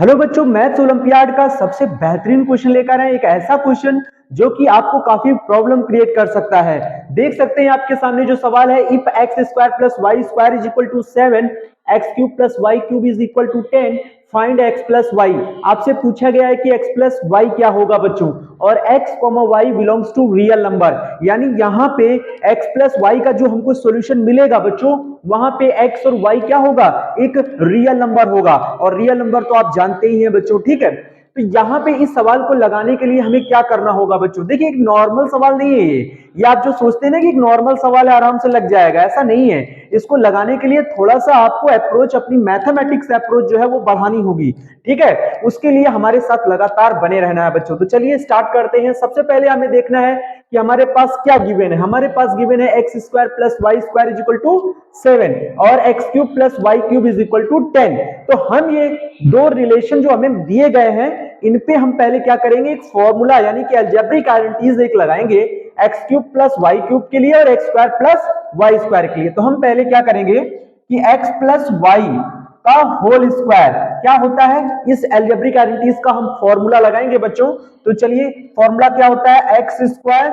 Hello बच्चों, maths olympiad का सबसे बेहतरीन क्वेश्चन लेकर आए। एक ऐसा क्वेश्चन जो कि आपको काफी प्रॉब्लम क्रिएट कर सकता है। देख सकते हैं आपके सामने जो सवाल है, if x square plus y square is equal to 7, x cube plus y cube is equal to 10, find x plus y. आपसे पूछा गया है कि एक्स प्लस वाई क्या होगा बच्चों, और x comma y belongs to real number, यानी यहाँ पे एक्स प्लस वाई का जो हमको सोल्यूशन मिलेगा बच्चों, वहां पे एक्स और वाई क्या होगा, एक रियल नंबर होगा। और रियल नंबर तो आप जानते ही हैं बच्चों, ठीक है। तो यहाँ पे इस सवाल को लगाने के लिए हमें क्या करना होगा बच्चों, देखिए एक नॉर्मल सवाल नहीं है ये आप जो सोचते हैं ना कि एक नॉर्मल सवाल है आराम से लग जाएगा, ऐसा नहीं है। इसको लगाने के लिए थोड़ा सा आपको अप्रोच, अपनी मैथमेटिक्स अप्रोच जो है वो बढ़ानी होगी, ठीक है। उसके लिए हमारे साथ लगातार बने रहना है बच्चों। तो चलिए स्टार्ट करते हैं। सबसे पहले हमें देखना है कि हमारे पास क्या गिवन है। हमारे पास गिवन है x square plus y square is equal to 7 और x cube plus y cube is equal to 10। तो हम ये दो रिलेशन जो हमें दिए गए हैं, इन पे हम पहले क्या करेंगे, एक फॉर्मूला यानी कि अलजेब्रिक आइडेंटिटीज एक लगाएंगे x cube plus y cube के लिए और x square plus y square के लिए। तो हम पहले क्या करेंगे कि एक्स प्लस वाई का होल स्क्वायर क्या होता है, इस अलजेब्रिक आइडेंटिटीज का हम फॉर्मूला लगाएंगे बच्चों। तो चलिए फॉर्मूला क्या होता है, एक्स स्क्वायर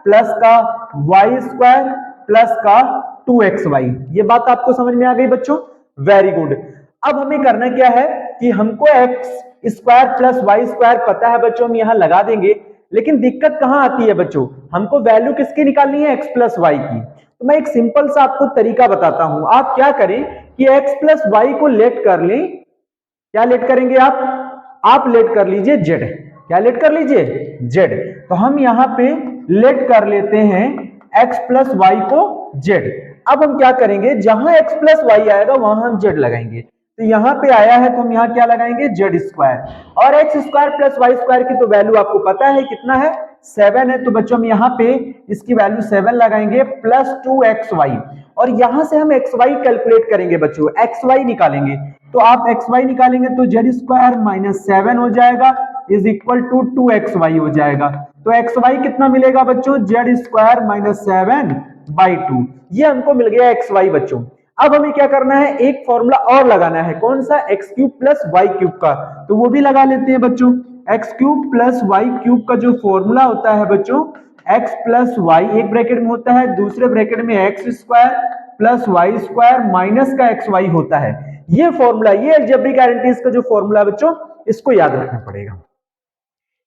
प्लस का वाई स्क्वायर प्लस का 2xy। ये बात आपको समझ में आ गई बच्चों, वेरी गुड। अब हमें करना क्या है कि हमको x square plus y square पता है बच्चों, हम यहां लगा देंगे। लेकिन दिक्कत कहां आती है बच्चों, हमको वैल्यू किसकी निकालनी है, एक्स प्लस वाई की। तो मैं एक सिंपल सा आपको तरीका बताता हूं। आप क्या करें कि एक्स प्लस वाई को लेट कर लें। क्या लेट करेंगे आप लेट कर लीजिए जेड। क्या लेट कर लीजिए, जेड। तो हम यहां पे लेट कर लेते हैं एक्स प्लस वाई को जेड। अब हम क्या करेंगे, जहां एक्स प्लस वाई आएगा वहां हम जेड लगाएंगे। तो यहां पे आया है तो हम यहां क्या लगाएंगे, जेड स्क्वायर। और x square plus y square की तो वैल्यू आपको पता है कितना है, 7 है। तो बच्चों हम यहाँ पे इसकी वैल्यू 7 लगाएंगे प्लस 2xy। और यहां से हम एक्स वाई कैलकुलेट करेंगे बच्चों, एक्स वाई निकालेंगे। तो आप एक्स वाई निकालेंगे तो जेड स्क्वायर माइनस 7 हो जाएगा इज इक्वल टू 2xy हो जाएगा। तो एक्स वाई कितना मिलेगा बच्चों, जेड स्क्वायर माइनस 7/2। ये हमको मिल गया एक्स वाई बच्चों। अब हमें क्या करना है, एक फॉर्मूला और लगाना है, कौन सा, x cube plus y cube का। तो वो भी लगा लेते हैं बच्चों। X cube plus y cube का जो फॉर्मूला होता है बच्चों, एक्स प्लस वाई एक ब्रैकेट में होता है, दूसरे ब्रैकेट में x square plus y square minus का एक्स वाई होता है। ये फॉर्मूला, ये अलजेब्रिक आइडेंटिटीज का जो फॉर्मूला है बच्चों, इसको याद रखना पड़ेगा।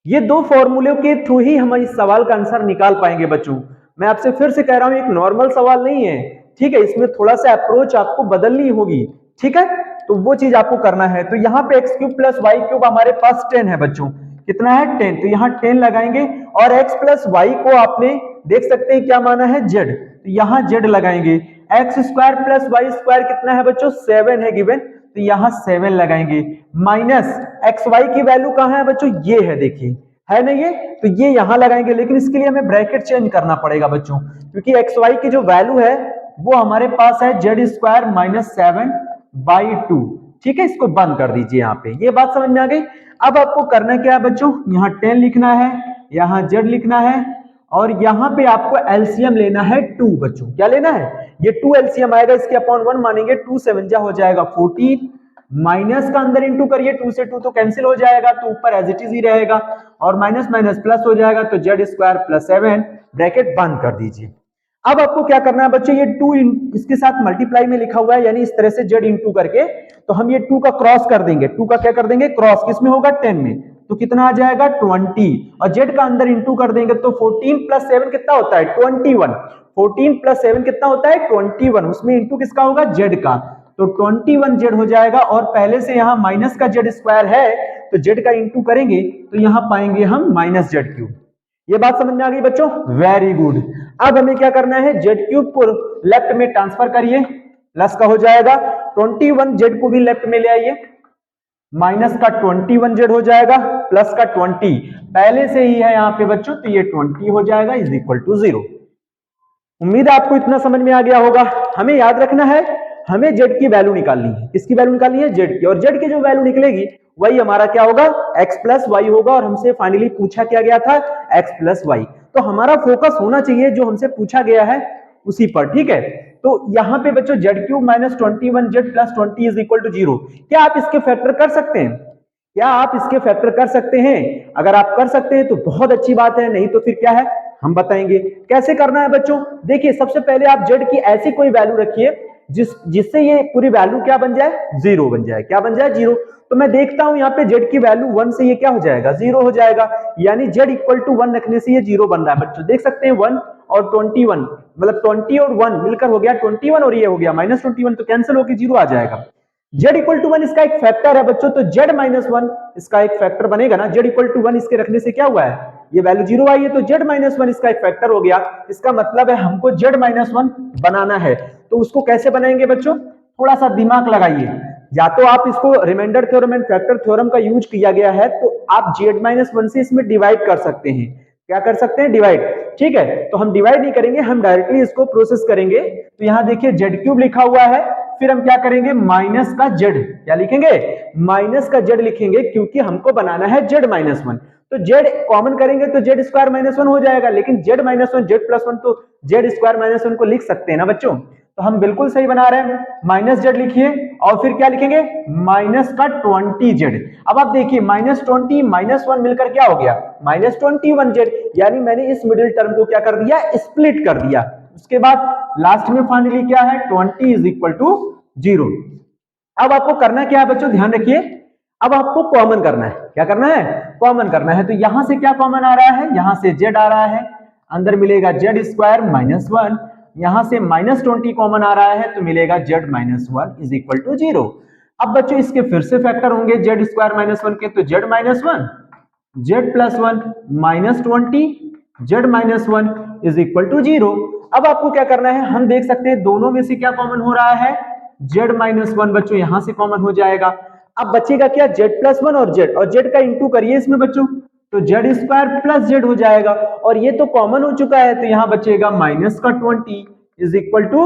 ये दो फॉर्मूलों के थ्रू ही हम इस सवाल का आंसर निकाल पाएंगे बच्चों। मैं आपसे फिर से कह रहा हूं, एक नॉर्मल सवाल नहीं है, ठीक है। इसमें थोड़ा सा अप्रोच आपको बदलनी होगी, ठीक है। तो वो चीज आपको करना है। तो यहाँ पे x cube plus y cube हमारे पास 10 है बच्चों। कितना है, 10। तो यहाँ 10 लगाएंगे और एक्स प्लस वाई को आपने देख सकते हैं क्या माना है, जेड। तो यहाँ जेड लगाएंगे। X square plus y square कितना है बच्चों, 7 है गिवन। तो यहाँ 7 लगाएंगे माइनस एक्स वाई की वैल्यू कहां है बच्चों, ये है, देखिए है ना ये। तो ये यहां लगाएंगे, लेकिन इसके लिए हमें ब्रैकेट चेंज करना पड़ेगा बच्चों, क्योंकि एक्स वाई की जो वैल्यू है वो हमारे पास है जेड स्क्वायर माइनस 7/2। ठीक है, इसको बंद कर दीजिए यहाँ पे। ये बात समझ में आ गई। अब आपको करना क्या है बच्चों, यहाँ 10 लिखना है, यहाँ जेड लिखना है, और यहाँ पे आपको एलसीएम लेना है 2 बच्चों। क्या लेना है, ये 2 एलसीएम आएगा, इसके अपॉन 1 मानेंगे, 2 7 जा हो जाएगा 14, माइनस का अंदर इंटू करिए, 2 से 2 तो कैंसिल हो जाएगा, तो ऊपर एज इट इज ही रहेगा, और माइनस माइनस प्लस हो जाएगा। तो जेड स्क्वायर प्लस 7 ब्रैकेट बंद कर दीजिए। अब आपको क्या करना है बच्चों, ये 2 इसके साथ मल्टीप्लाई में लिखा हुआ है, यानी इस तरह से जेड इंटू करके, तो हम ये 2 का क्रॉस कर देंगे। 2 का क्या कर देंगे, क्रॉस, किसमें होगा, 10 में। तो कितना आ जाएगा, 20, और जेड का अंदर इंटू कर देंगे तो 14 प्लस 7 कितना होता है, 21। 14 प्लस 7 कितना होता है, 21। उसमें इंटू किसका होगा, जेड का। तो 21 जेड हो जाएगा, और पहले से यहां माइनस का जेड स्क्वायर है, तो जेड का इंटू करेंगे तो यहां पाएंगे हम माइनस जेड क्यूब। ये बात समझ में आ गई बच्चों, वेरी गुड। अब हमें क्या करना है, जेड क्यूब को लेफ्ट में ट्रांसफर करिए, प्लस का हो जाएगा, 21 जेड को भी लेफ्ट में ले आइए, माइनस का 21 जेड हो जाएगा, प्लस का 20 पहले से ही है यहाँ पे बच्चों, तो ये 20 हो जाएगा इज इक्वल टू 0। उम्मीद है आपको इतना समझ में आ गया होगा। हमें याद रखना है, हमें जेड की वैल्यू निकालनी है। किसकी वैल्यू निकालनी है, जेड की। और जेड की जो वैल्यू निकलेगी वही हमारा क्या होगा, एक्स प्लस वाई होगा। और हमसे फाइनली पूछा क्या गया था, एक्स प्लस वाई। तो हमारा फोकस होना चाहिए जो हमसे पूछा गया है उसी पर, ठीक है। तो यहाँ पे बच्चों z cube minus 21 z plus 20 is equal to 0, क्या आप इसके फैक्टर कर सकते हैं, क्या आप इसके फैक्टर कर सकते हैं? अगर आप कर सकते हैं तो बहुत अच्छी बात है, नहीं तो फिर क्या है हम बताएंगे कैसे करना है बच्चों। देखिए सबसे पहले आप z की ऐसी कोई वैल्यू रखिए जिससे ये पूरी वैल्यू क्या बन जाए, जीरो बन जाए। क्या बन जाए? जीरो। तो मैं देखता हूं यहाँ पे z की वैल्यू 1 से ये क्या हो जाएगा, जीरो हो जाएगा, यानी z इक्वल टू 1 रखने से ये जीरो बन रहा है बच्चों। देख सकते हैं 1 और 21, मतलब 20 और 1 मिलकर हो गया 21 और ये हो गया -21, तो कैंसिल होकर जीरो आ जाएगा। z इक्वल टू 1 इसका एक फैक्टर है बच्चों, तो z माइनस 1 इसका एक फैक्टर बनेगा ना। z इक्वल टू 1 इसके रखने से क्या हुआ है, ये वैल्यू जीरो आई है, तो z माइनस 1 इसका एक फैक्टर हो गया। इसका मतलब है हमको z माइनस 1 बनाना है। तो उसको कैसे बनाएंगे बच्चों, थोड़ा सा दिमाग लगाइए। या तो आप इसको reminder theorem and factor theorem का यूज किया गया है, तो आप z माइनस 1 से इसमें डिवाइड कर सकते हैं। क्या कर सकते हैं, डिवाइड। ठीक है, तो हम डिवाइड नहीं करेंगे, हम डायरेक्टली इसको प्रोसेस करेंगे। तो यहां देखिए z क्यूब लिखा हुआ है, फिर हम क्या करेंगे, माइनस का z, क्या लिखेंगे, माइनस का z लिखेंगे, क्योंकि हमको बनाना है z माइनस 1। तो z कॉमन करेंगे तो z स्क्वायर माइनस 1 हो जाएगा, लेकिन z माइनस 1 z प्लस 1 तो z स्क्वायर माइनस 1 को लिख सकते हैं ना बच्चों। तो हम बिल्कुल सही बना रहे हैं, माइनस z लिखिए और फिर क्या लिखेंगे, माइनस का 20z। अब आप देखिए -20 -1 मिलकर क्या हो गया, -21z, यानी मैंने इस मिडिल टर्म को क्या कर दिया, स्प्लिट कर दिया। उसके बाद लास्ट में फाइनली क्या है, 20 इज इक्वल टू 0। अब आपको करना क्या है बच्चों, ध्यान रखिए, अब आपको कॉमन करना है। क्या करना है, कॉमन करना है। तो यहां से क्या कॉमन आ रहा है, यहां से z आ रहा है, अंदर मिलेगा z स्क्वायर माइनस 1, यहां से -20 कॉमन आ रहा है तो मिलेगा z minus 1 is equal to 0। अब बच्चों इसके फिर से फैक्टर होंगे z स्क्वायर माइनस 1 के, तो z minus 1 z plus 1 -20 z minus 1 is equal to 0। अब आपको क्या करना है, हम देख सकते हैं दोनों में से क्या कॉमन हो रहा है, z माइनस 1 बच्चों यहां से कॉमन हो जाएगा। अब बचेगा क्या, z प्लस 1 और z का इंटू करिए इसमें बच्चों, तो z स्क्वायर प्लस z हो जाएगा, और ये तो कॉमन हो चुका है, तो यहां बचेगा माइनस का 20 इज इक्वल टू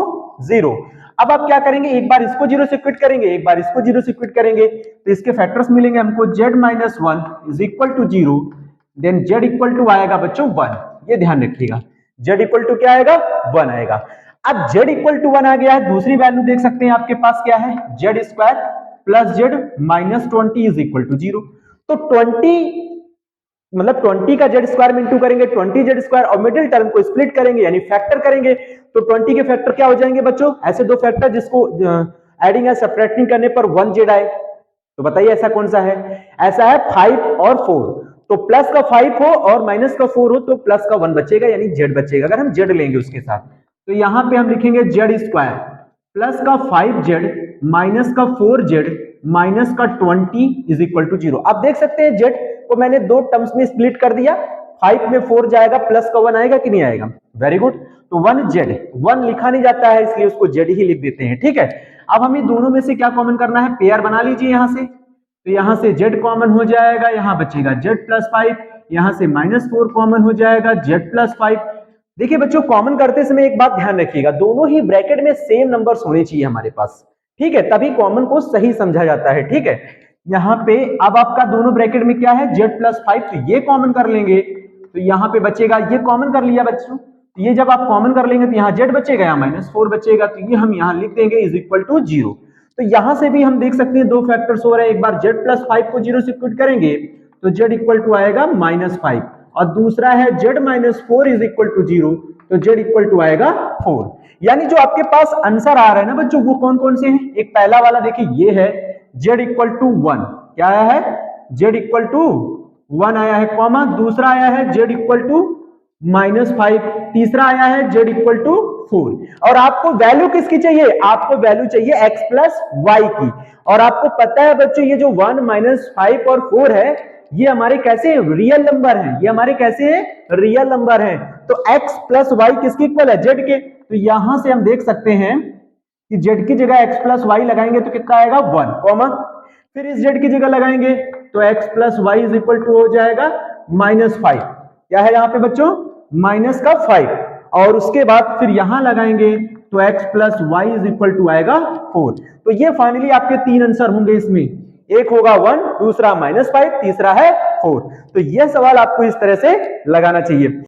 0। अब आप क्या करेंगे, एक बार इसको 0 से क्विट करेंगे, एक बार इसको 0 से क्विट करेंगे, तो इसके फैक्टर्स मिलेंगे हमको, z minus 1 is equal to 0, then z equal to आएगा बच्चों 1। ये ध्यान रखिएगा, z इक्वल टू क्या आएगा, 1 आएगा। अब z इक्वल टू 1 आ गया है, दूसरी वैल्यू देख सकते हैं आपके पास क्या है, z square plus z minus 20 is equal to 0। तो 20 मतलब 20 का z स्क्वायर में इंटू करेंगे, 20z स्क्वायर, और मिडिल टर्म को स्प्लिट करेंगे यानी फैक्टर करेंगे, तो 20 के फैक्टर क्या हो जाएंगे बच्चों, ऐसे दो फैक्टर जिसको एडिंग या सब्ट्रैक्टिंग करने पर 1z आए। तो बताइए ऐसा कौन सा है, ऐसा है 5 और 4। तो प्लस का 5 हो और माइनस का 4 हो तो प्लस का 1 बचेगा, यानी z बचेगा, अगर हम z लेंगे उसके साथ। तो यहां पे हम लिखेंगे z स्क्वायर प्लस का 5z माइनस का 4z माइनस का 20 इज इक्वल टू 0। आप देख सकते हैं z को मैंने दो टर्म्स में स्प्लिट कर दिया, 5 में 4 जाएगा, प्लस का 1 आएगा कि नहीं आएगा, वेरी गुड। तो 1z, 1 लिखा नहीं जाता है इसलिए उसको z ही लिख देते हैं, ठीक है। अब हमें दोनों में से क्या कॉमन करना है, पेयर बना लीजिए यहां से, तो यहां से z कॉमन हो जाएगा, यहां बचेगा z प्लस 5, यहां से -4 कॉमन हो जाएगा, z प्लस 5। देखिए बच्चों कॉमन करते समय एक बात ध्यान रखिएगा, दोनों ही ब्रैकेट में सेम नंबर्स होने चाहिए हमारे पास, ठीक है, तभी कॉमन को सही समझा जाता है, ठीक है। यहाँ पे अब आपका दोनों ब्रैकेट में क्या है, z प्लस 5, तो ये कॉमन कर लेंगे, तो यहाँ पे बचेगा, ये कॉमन कर लिया बच्चों, तो ये जब आप कॉमन कर लेंगे तो यहाँ z बचेगा, यहाँ -4 बचेगा, तो ये हम यहाँ लिख देंगे इज इक्वल टू 0। तो यहां से भी हम देख सकते हैं दो फैक्टर्स हो रहे हैं, एक बार z प्लस 5 को 0 से क्विट करेंगे तो z इक्वल टू आएगा -5, और दूसरा है z minus 4 is equal to 0, तो z इक्वल टू आएगा 4। यानी जो आपके पास आंसर आ रहा है ना बच्चों, वो कौन कौन से हैं, एक पहला वाला देखिए ये है z इक्वल टू 1, क्या आया है, z इक्वल टू 1 आया है, कॉमा, दूसरा आया है z इक्वल टू -5, तीसरा आया है z इक्वल टू 4। और आपको वैल्यू किसकी चाहिए, आपको वैल्यू चाहिए x प्लस वाई की, और आपको पता है बच्चों ये जो 1 -5 और 4 है ये हमारे कैसे रियल नंबर हैं, ये हमारे कैसे हैं, रियल नंबर हैं। तो x प्लस वाई किसके इक्वल है, z के। तो यहां से हम देख सकते हैं कि z की जगह x प्लस वाई लगाएंगे तो कितना आएगा 1, कॉमा, फिर इस z की जगह लगाएंगे तो x plus y is equal to हो जाएगा -5, क्या है यहाँ पे बच्चों, माइनस का 5, और उसके बाद फिर यहां लगाएंगे तो x plus y is equal to आएगा 4। तो ये फाइनली आपके तीन आंसर होंगे इसमें, एक होगा 1, दूसरा -5, तीसरा है 4। तो यह सवाल आपको इस तरह से लगाना चाहिए।